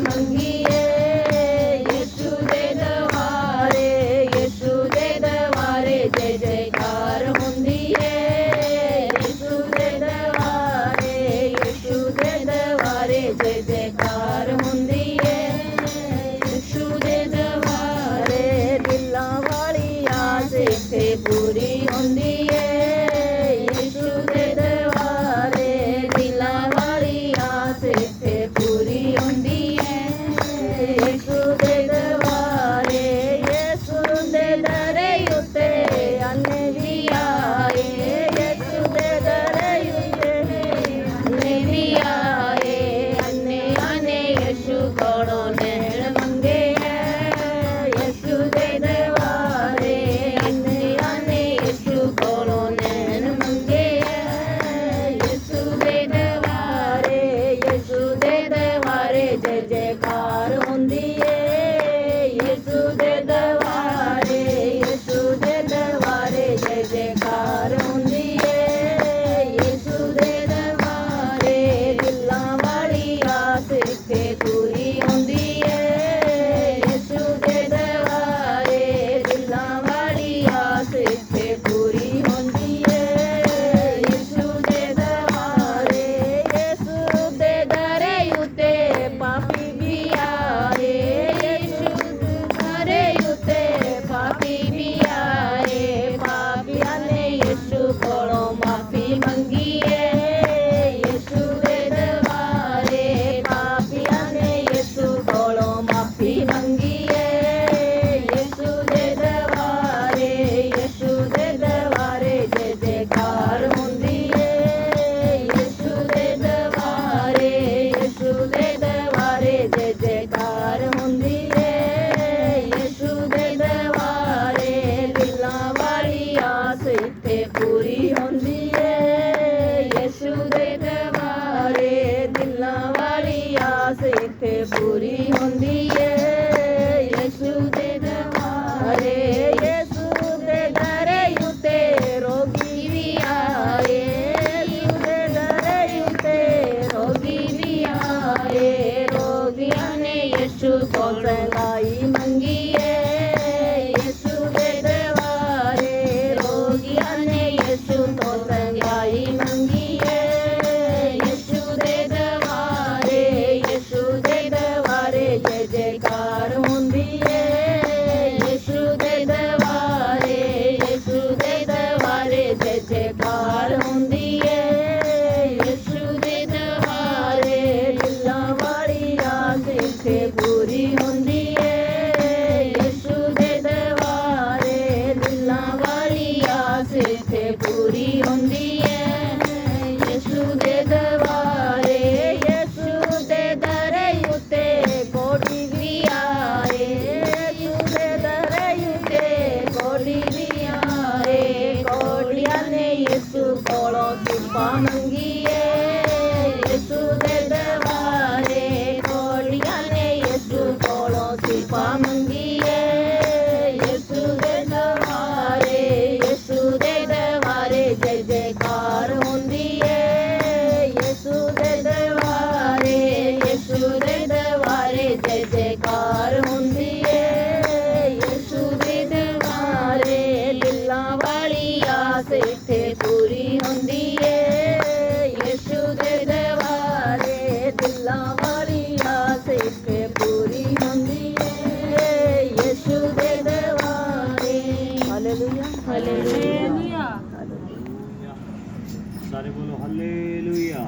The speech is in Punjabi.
ਮੰਗੀਏ ਯਿਸੂ ਦੇ ਦਵਾਰੇ, ਯਿਸੂ ਦੇ ਦਵਾਰੇ ਜੈ ਜੈਕਾਰ ਹੁੰਦੀ ਏ। ਯਿਸੂ ਦੇ ਦਵਾਰੇ, ਯਿਸੂ ਦੇ ਦਵਾਰੇ ਜੈ ਜੈਕਾਰ ਹੁੰਦੀ ਏ। ਯਿਸੂ ਦੇ ਦਵਾਰੇ ਦਿਲਾਂ ਵਾਲੀ ਆਸ ਇੱਥੇ ਪੂਰੀ ਹੁੰਦੀ ਏ। ਯਿਸੂ ਦੇ ਦਵਾਰੇ ਦਿਲਾਂ ਵਾਲੀ ਆਸ ਇੱਥੇ ਪੂਰੀ ਹੁੰਦੀ ਏ। ਯਿਸੂ ਦੇ ਦਵਾਰੇ, ਯਿਸੂ ਦੇ ਦਰੇ ਉੱਤੇ ਅੰਨੇ ਵੀ ਆਏ। ਯਿਸੂ ਦੇ ਦਰੇ ਉੱਤੇ ਅੰਨੇ ਵੀ ਆਏ। ਅੰਨੇ ਆਨੇ ਯਿਸੂ ਕੋਲੋਂ ਨੈਣ ਮੰਗੇ ਐ। ਯਿਸੂ ਦੇ ਦਵਾਰੇ ਅੰਨੇ ਆਨੇ ਯਿਸੂ ਕੋਲੋਂ ਨੈਣ ਮੰਗੇ ਐ। ਯਿਸੂ ਦੇ ਦਵਾਰੇ, ਯਿਸੂ ਦੇ ਦਵਾਰੇ ਜੈ ਜੈਕਾਰ ਹੁੰਦੀ ਏ। ਯਿਸੂ ਦੇ ਦਵਾਰੇ, ਯਿਸੂ ਦੇ ਦਵਾਰੇ ਜੈ ਜੈਕਾਰ ਹੁੰਦੀ ਏ। ਯਿਸੂ ਦੇ ਦਵਾਰੇ ਦਿਲਾਂ ਵਾਲੀ ਆਸ ਇੱਥੇ ਪੂਰੀ ਹੁੰਦੀ ਏ। ਯਿਸੂ ਦੇ ਦਵਾਰੇ ਦਿਲਾਂ ਵਾਲੀ ਆਸ ਇੱਥੇ ਪੂਰੀ ਹੁੰਦੀ ਏ। ਯਿਸੂ ਦੇ ਦਵਾਰੇ, ਯਿਸੂ ਦੇ ਦਰੇ ਉੱਤੇ ਪਾਪੀ ਵੀ ਆਏ। ਯਿਸੂ ਦੇ ਦਰੇ ਉੱਤੇ ਪਾਪੀ ਵੀ ਆਏ। ਪਾਪੀਆਂ ਨੇ ਯਿਸੂ ਕੋਲੋਂ ਮਾਫੀ ਮੰਗੀ ਏ। ਯਿਸੂ ਦੇ ਦਵਾਰੇ ਪਾਪੀਆਂ ਨੇ ਯਿਸੂ ਕੋਲੋਂ ਮਾਫੀ ਮੰਗੀ ਏ। ਯਿਸੂ ਦੇ ਦਵਾਰੇ, ਯਿਸੂ ਦੇ ਦਵਾਰੇ ਜੈ ਜੈਕਾਰ ਹੁੰਦੀ ਏ। ਯਿਸੂ ਦੇ ਦਵਾਰੇ, ਯਿਸੂ ਦੇ ਦਵਾਰੇ ਜੈ ਜੈਕਾਰ ਹੁੰਦੀ ਏ। ਯਿਸੂ ਦੇ ਦਵਾਰੇ ਦਿਲਾਂ ਵਾਲੀ ਆਸ ਇੱਥੇ ਪੂਰੀ ਹੁੰਦੀ ਏ। ਯਿਸੂ ਦੇ ਦਵਾਰੇ ਦਿਲਾਂ ਵਾਲੀ ਆਸ ਇੱਥੇ ਪੂਰੀ ਹੁੰਦੀ ਏ। ਯਿਸੂ ਦੇ ਦਵਾਰੇ, ਯਿਸੂ ਦੇ ਦਰੇ ਉੱਤੇ ਰੋਗੀ ਵੀ ਆਏ। ਯਿਸੂ ਦੇ ਦਰੇ ਉੱਤੇ ਰੋਗੀ ਵੀ ਆਏ। ਰੋਗੀਆਂ ਨੇ ਯਿਸੂ ਕੋਲ ਚੰਗਾਈ ਮੰਗੀ ਏ। ਯਿਸੂ ਦੇ ਦਵਾਰੇ ਰੋਗੀਆਂ ਨੇ ਯਿਸੂ ਤੋਂ ਚੰਗਾਈ ਮੰਗੀ ਏ। ਯਿਸੂ ਦੇ ਦਵਾਰੇ, ਯਿਸੂ ਦੇ ਦਵਾਰੇ ਜੈ ਜੈਕਾਰ ਹੁੰਦੀ ਏ। ਯਿਸੂ ਦੇ ਦਵਾਰੇ, ਯਿਸੂ ਦੇ ਦਵਾਰੇ ਜੈ ਜੈਕਾਰ ਹੁੰਦੀ ਏ। ਯਿਸੂ ਦੇ ਦਵਾਰੇ ਦਿਲਾਂ ਵਾਲੀ ਆਸ ਇੱਥੇ ਪੂਰੀ ਹੁੰਦੀ ਏ। ਯਿਸੂ ਦੇ ਦਵਾਰੇ ਦਿਲਾਂ ਵਾਲੀ ਆਸ ਇੱਥੇ ਪੂਰੀ ਹੁੰਦੀ ਏ। ਯਿਸੂ ਦੇ ਦਵਾਰੇ, ਯਿਸੂ ਦੇ ਦਰੇ ਉੱਤੇ ਕੋੜੀ ਵੀ ਆਏ। ਯਿਸੂ ਦੇ ਦਰੇ ਉੱਤੇ ਕੋੜੀ ਵੀ ਆਏ। ਕੋੜੀਆਂ ਨੇ ਯਿਸੂ ਕੋਲੋਂ ਸਿਫਾ ਮੰਗੀ ਏ। ਯਿਸੂ ਦੇ ਦਵਾਰੇ ਕੋੜੀਆਂ ਨੇ ਯਿਸੂ ਕੋਲੋਂ ਸਿਫਾ ਮੰਗੀ ਏ। ਯਿਸੂ ਦੇ ਦਵਾਰੇ, ਯਿਸੂ ਦੇ ਦਵਾਰੇ ਜੈ ਜੈਕਾਰ ਹੁੰਦੀ ਏ। ਯਿਸੂ ਦੇ ਦਵਾਰੇ, ਯਿਸੂ ਦੇ ਦਵਾਰੇ ਜੈ ਜੈਕਾਰ ਹੁੰਦੀ ਏ। ਯਿਸੂ ਦੇ ਦਵਾਰੇ ਦਿਲਾਂ ਵਾਲੀ ਆਸ ਇੱਥੇ ਪੂਰੀ ਹੁੰਦੀ ਏ। ਯਿਸੂ ਦੇ ਦਵਾਰੇ ਦਿਲਾਂ ਵਾਲੀ ਆਸ ਇੱਥੇ ਪੂਰੀ ਹੁੰਦੀ ਏ। ਯਿਸੂ ਦੇ ਦਵਾਰੇ। Hallelujah, hallelujah. ਸਾਰੇ ਬੋਲੋ ਹਾਲੇਲੂਇਆ।